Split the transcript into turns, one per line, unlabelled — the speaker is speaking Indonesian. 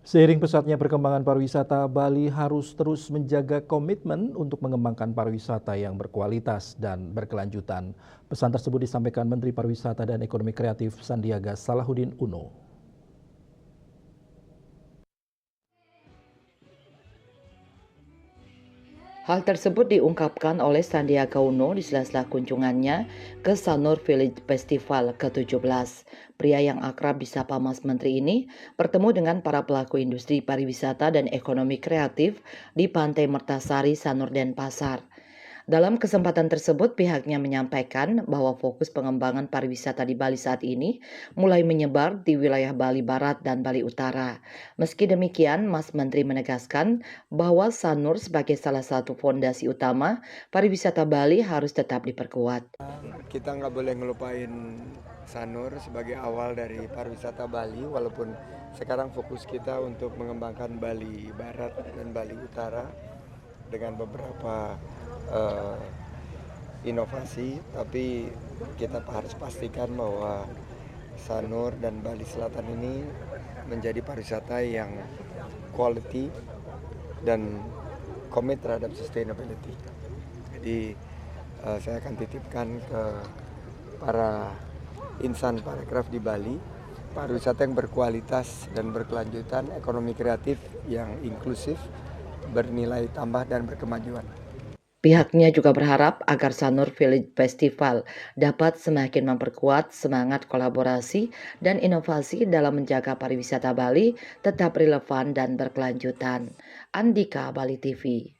Seiring pesatnya perkembangan pariwisata, Bali harus terus menjaga komitmen untuk mengembangkan pariwisata yang berkualitas dan berkelanjutan. Pesan tersebut disampaikan Menteri Pariwisata dan Ekonomi Kreatif Sandiaga Salahuddin Uno.
Hal tersebut diungkapkan oleh Sandiaga Uno di sela-sela kunjungannya ke Sanur Village Festival ke-17. Pria yang akrab disapa Mas Menteri ini bertemu dengan para pelaku industri pariwisata dan ekonomi kreatif di Pantai Mertasari, Sanur, Denpasar. Dalam kesempatan tersebut, pihaknya menyampaikan bahwa fokus pengembangan pariwisata di Bali saat ini mulai menyebar di wilayah Bali Barat dan Bali Utara. Meski demikian, Mas Menteri menegaskan bahwa Sanur sebagai salah satu fondasi utama pariwisata Bali harus tetap diperkuat.
Kita nggak boleh ngelupain Sanur sebagai awal dari pariwisata Bali, walaupun sekarang fokus kita untuk mengembangkan Bali Barat dan Bali Utara dengan beberapa inovasi, tapi kita harus pastikan bahwa Sanur dan Bali Selatan ini menjadi pariwisata yang quality dan komit terhadap sustainability. Jadi saya akan titipkan ke para insan parekraf di Bali, pariwisata yang berkualitas dan berkelanjutan, ekonomi kreatif yang inklusif, bernilai tambah dan berkemajuan.
Pihaknya juga berharap agar Sanur Village Festival dapat semakin memperkuat semangat kolaborasi dan inovasi dalam menjaga pariwisata Bali tetap relevan dan berkelanjutan. Andika, Bali TV.